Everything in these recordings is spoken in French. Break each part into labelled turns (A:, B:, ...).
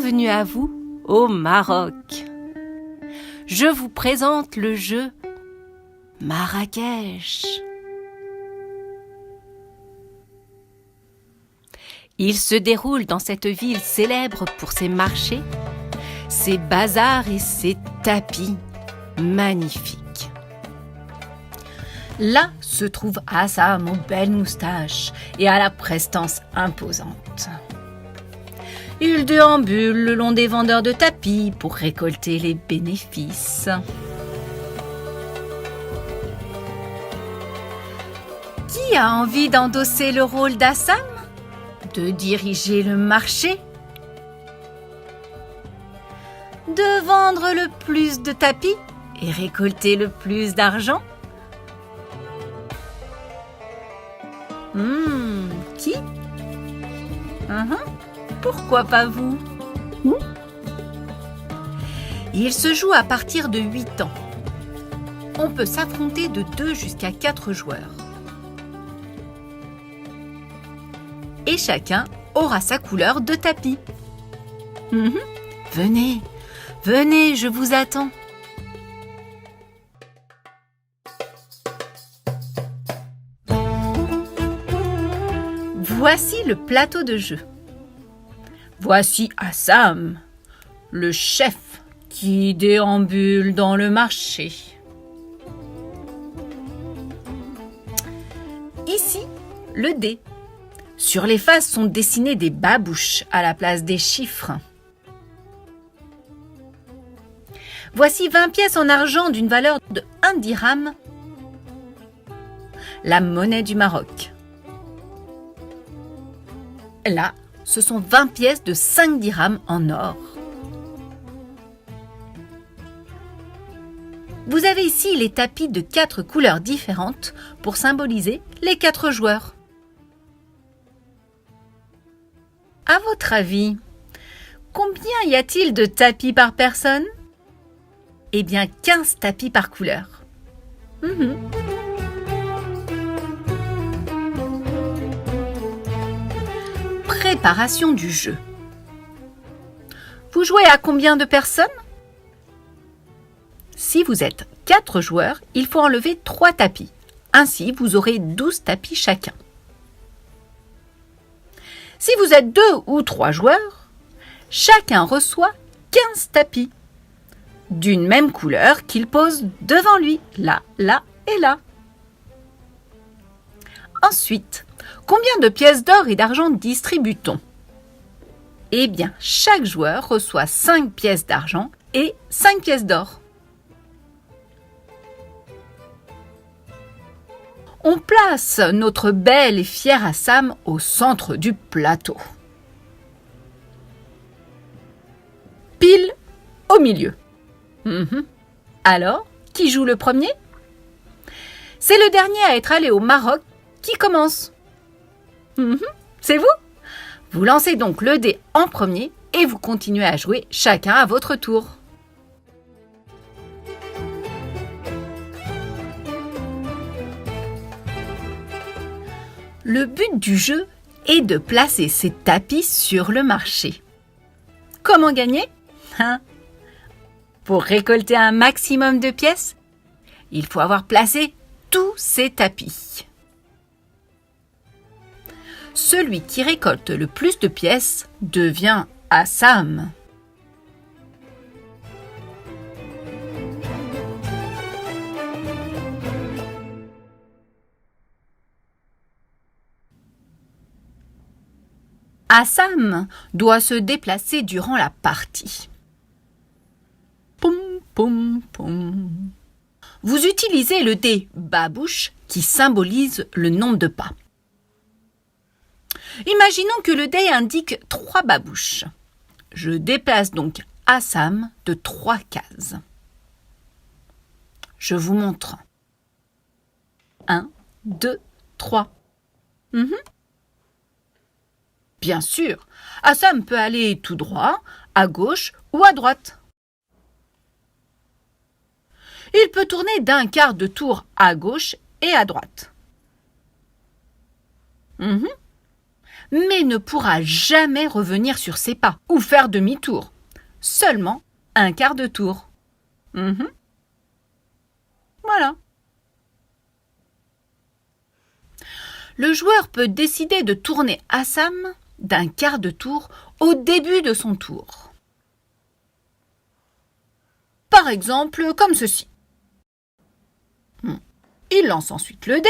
A: Bienvenue à vous au Maroc. Je vous présente le jeu Marrakech. Il se déroule dans cette ville célèbre pour ses marchés, ses bazars et ses tapis magnifiques. Là se trouve Assam aux belles moustaches et à la prestance imposante. Il déambule le long des vendeurs de tapis pour récolter les bénéfices. Qui a envie d'endosser le rôle d'Assam? De diriger le marché? De vendre le plus de tapis et récolter le plus d'argent? Qui? Pourquoi pas vous? Il se joue à partir de 8 ans. On peut s'affronter de 2 jusqu'à 4 joueurs. Et chacun aura sa couleur de tapis. Venez, venez, je vous attends. Voici le plateau de jeu. Voici Assam, le chef qui déambule dans le marché. Ici, le dé. Sur les faces sont dessinés des babouches à la place des chiffres. Voici 20 pièces en argent d'une valeur de 1 dirham, la monnaie du Maroc. Là, ce sont 20 pièces de 5 dirhams en or. Vous avez ici les tapis de 4 couleurs différentes pour symboliser les 4 joueurs. À votre avis, combien y a-t-il de tapis par personne? Eh bien, 15 tapis par couleur. Préparation du jeu. Vous jouez à combien de personnes? Si vous êtes 4 joueurs, il faut enlever 3 tapis. Ainsi, vous aurez 12 tapis chacun. Si vous êtes 2 ou 3 joueurs, chacun reçoit 15 tapis d'une même couleur qu'il pose devant lui, là, là et là. Ensuite, combien de pièces d'or et d'argent distribue-t-on? Eh bien, chaque joueur reçoit 5 pièces d'argent et 5 pièces d'or. On place notre belle et fière Assam au centre du plateau. Pile au milieu. Alors, qui joue le premier? C'est le dernier à être allé au Maroc qui commence. C'est vous? Vous lancez donc le dé en premier et vous continuez à jouer chacun à votre tour. Le but du jeu est de placer ces tapis sur le marché. Comment gagner? Pour récolter un maximum de pièces, il faut avoir placé tous ces tapis. Celui qui récolte le plus de pièces devient Assam. Assam doit se déplacer durant la partie. Poum, poum, poum. Vous utilisez le dé babouche qui symbolise le nombre de pas. Imaginons que le dé indique 3 babouches. Je déplace donc Assam de 3 cases. Je vous montre. 1, 2, 3. Bien sûr, Assam peut aller tout droit, à gauche ou à droite. Il peut tourner d'un quart de tour à gauche et à droite. mais ne pourra jamais revenir sur ses pas ou faire demi-tour. Seulement un quart de tour. Voilà. Le joueur peut décider de tourner Assam d'un quart de tour au début de son tour. Par exemple, comme ceci. Il lance ensuite le dé.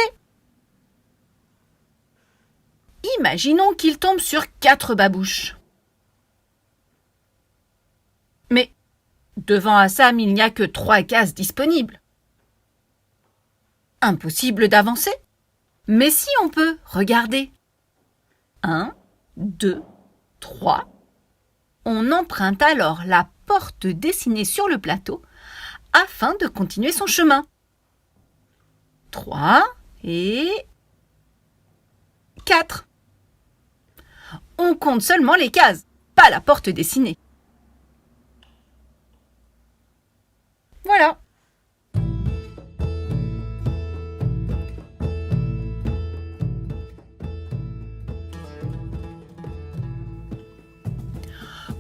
A: Imaginons qu'il tombe sur 4 babouches. Mais devant Assam, il n'y a que 3 cases disponibles. Impossible d'avancer. Mais si on peut, regardez. 1, 2, 3. On emprunte alors la porte dessinée sur le plateau afin de continuer son chemin. 3 et 4. On compte seulement les cases, pas la porte dessinée. Voilà.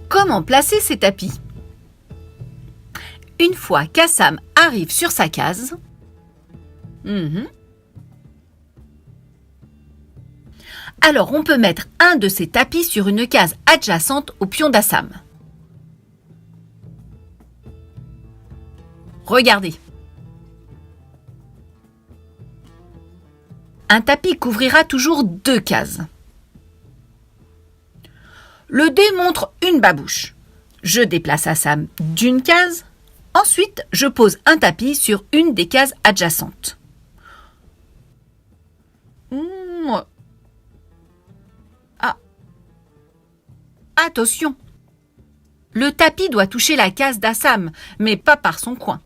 A: Comment placer ces tapis? Une fois qu'Assam arrive sur sa case, alors on peut mettre un de ces tapis sur une case adjacente au pion d'Assam. Regardez. Un tapis couvrira toujours 2 cases. Le dé montre une babouche. Je déplace Assam d'une case. Ensuite, je pose un tapis sur une des cases adjacentes. Attention! Le tapis doit toucher la case d'Assam, mais pas par son coin.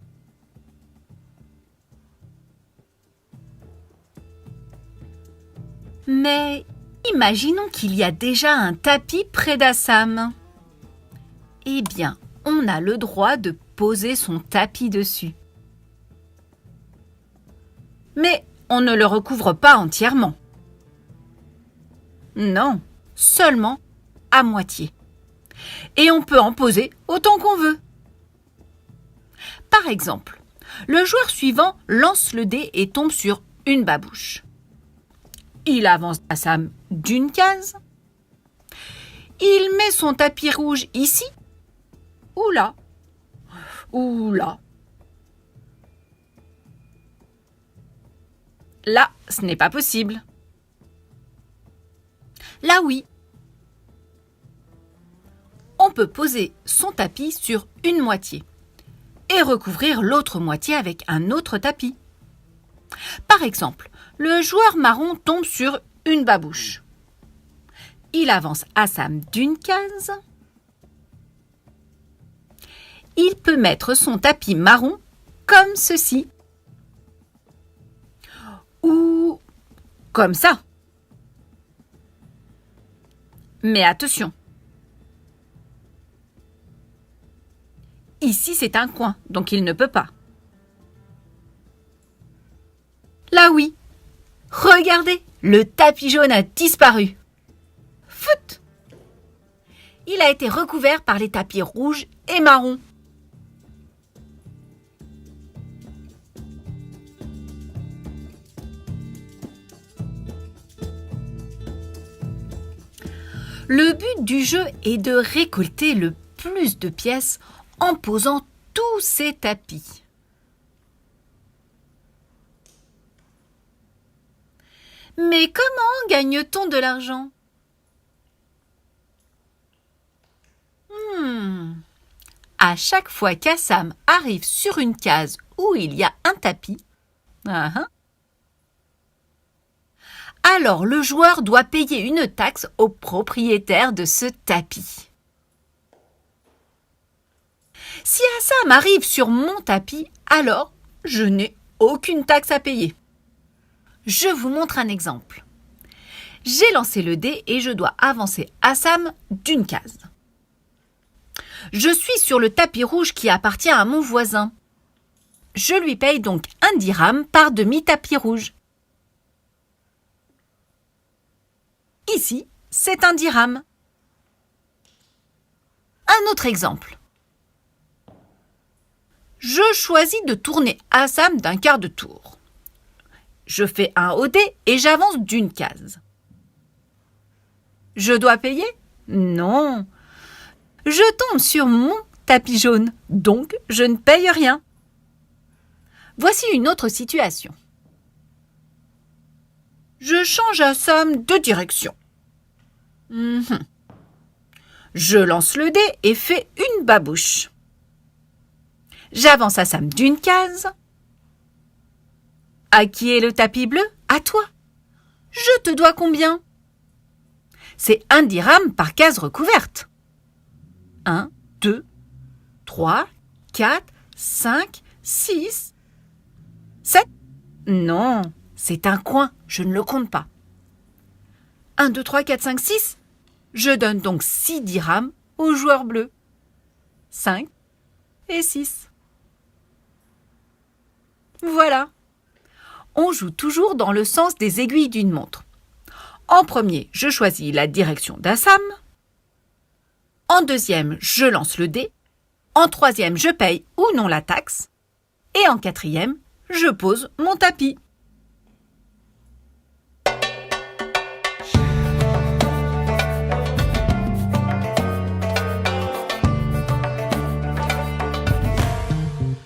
A: Mais imaginons qu'il y a déjà un tapis près d'Assam. Eh bien, on a le droit de poser son tapis dessus. Mais on ne le recouvre pas entièrement. Non, seulement à moitié. Et on peut en poser autant qu'on veut. Par exemple, le joueur suivant lance le dé et tombe sur une babouche. Il avance Assam d'une case. Il met son tapis rouge ici ou là. Ou là. Là, ce n'est pas possible. Là, oui. On peut poser son tapis sur une moitié et recouvrir l'autre moitié avec un autre tapis. Par exemple, le joueur marron tombe sur une babouche. Il avance Assam d'une case. Il peut mettre son tapis marron comme ceci. Ou comme ça. Mais attention. Ici, c'est un coin, donc il ne peut pas. Là, oui. Regardez, le tapis jaune a disparu. Foot! Il a été recouvert par les tapis rouges et marrons. Le but du jeu est de récolter le plus de pièces en posant tous ces tapis. Mais comment gagne-t-on de l'argent? À chaque fois qu'Assam arrive sur une case où il y a un tapis, alors le joueur doit payer une taxe au propriétaire de ce tapis. Si Assam arrive sur mon tapis, alors je n'ai aucune taxe à payer. Je vous montre un exemple. J'ai lancé le dé et je dois avancer Assam d'une case. Je suis sur le tapis rouge qui appartient à mon voisin. Je lui paye donc 1 dirham par demi-tapis rouge. Ici, c'est un dirham. Un autre exemple. Je choisis de tourner Assam d'un quart de tour. Je fais un au dé et j'avance d'une case. Je dois payer? Non. Je tombe sur mon tapis jaune, donc je ne paye rien. Voici une autre situation. Je change Assam de direction. Je lance le dé et fais une babouche. J'avance Assam d'une case. À qui est le tapis bleu? À toi. Je te dois combien? C'est 1 dirham par case recouverte. 1, 2, 3, 4, 5, 6, 7. Non, c'est un coin, je ne le compte pas. 1, 2, 3, 4, 5, 6. Je donne donc 6 dirhams au joueur bleu. 5 et 6. Voilà. On joue toujours dans le sens des aiguilles d'une montre. En premier, je choisis la direction d'Assam. En deuxième, je lance le dé. En troisième, je paye ou non la taxe. Et en quatrième, je pose mon tapis.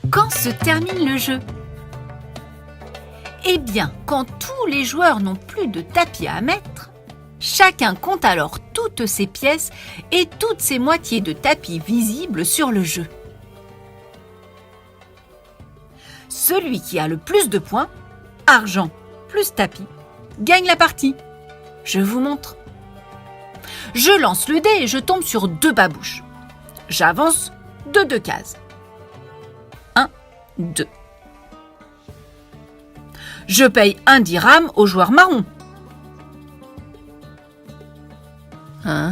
A: Quand se termine le jeu? Eh bien, quand tous les joueurs n'ont plus de tapis à mettre, chacun compte alors toutes ses pièces et toutes ses moitiés de tapis visibles sur le jeu. Celui qui a le plus de points, argent plus tapis, gagne la partie. Je vous montre. Je lance le dé et je tombe sur 2 babouches. J'avance de 2 cases. 1, 2. Je paye 1 dirham au joueur marron. À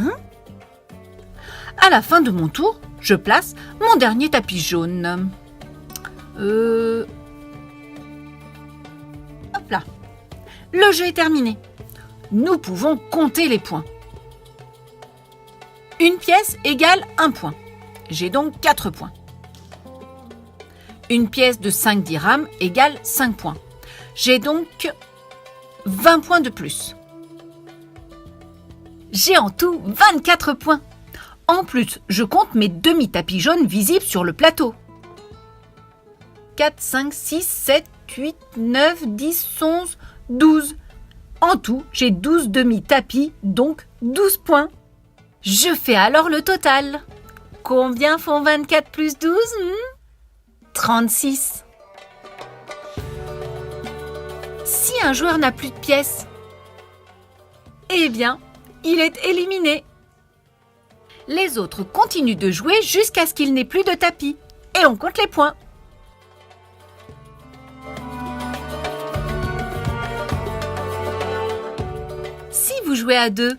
A: la fin de mon tour, je place mon dernier tapis jaune. Hop là. Le jeu est terminé. Nous pouvons compter les points. Une pièce égale 1 point. J'ai donc 4 points. Une pièce de 5 dirhams égale 5 points. J'ai donc 20 points de plus. J'ai en tout 24 points. En plus, je compte mes demi-tapis jaunes visibles sur le plateau. 4, 5, 6, 7, 8, 9, 10, 11, 12. En tout, j'ai 12 demi-tapis, donc 12 points. Je fais alors le total. Combien font 24 plus 12 36. Si un joueur n'a plus de pièces, eh bien, il est éliminé. Les autres continuent de jouer jusqu'à ce qu'il n'ait plus de tapis. Et on compte les points. Si vous jouez à 2,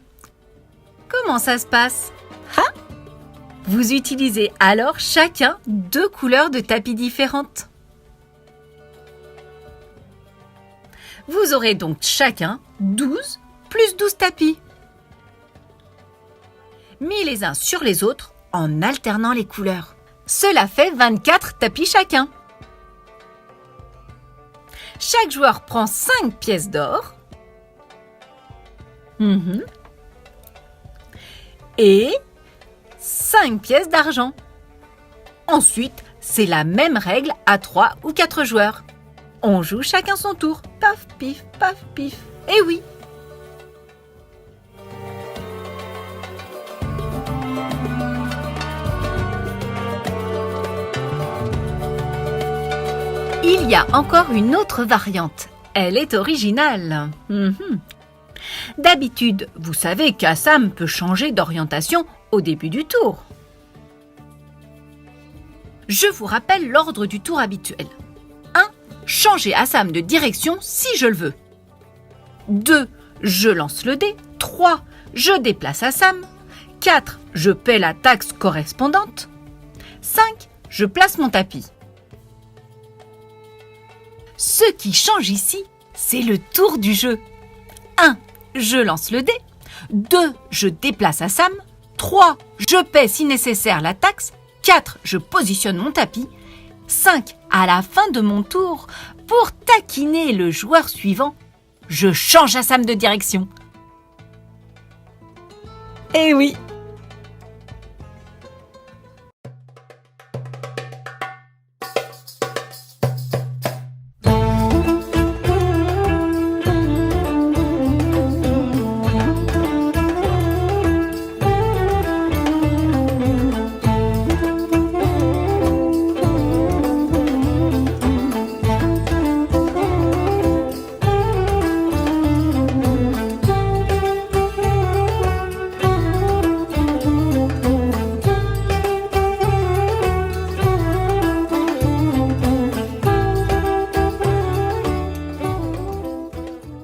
A: comment ça se passe? Vous utilisez alors chacun 2 couleurs de tapis différentes. Vous aurez donc chacun 12 plus 12 tapis, mis les uns sur les autres en alternant les couleurs. Cela fait 24 tapis chacun. Chaque joueur prend 5 pièces d'or et 5 pièces d'argent. Ensuite, c'est la même règle à 3 ou 4 joueurs. On joue chacun son tour. Paf, pif, paf, pif. Eh oui! Il y a encore une autre variante. Elle est originale. D'habitude, vous savez qu'Assam peut changer d'orientation au début du tour. Je vous rappelle l'ordre du tour habituel. 1. Changer Assam de direction si je le veux. 2. Je lance le dé. 3. Je déplace Assam. 4. Je paie la taxe correspondante. 5. Je place mon tapis. Ce qui change ici, c'est le tour du jeu. 1. Je lance le dé. 2, je déplace Assam. 3, je paie si nécessaire la taxe. 4, je positionne mon tapis. 5, à la fin de mon tour, pour taquiner le joueur suivant, je change Assam de direction. Eh oui,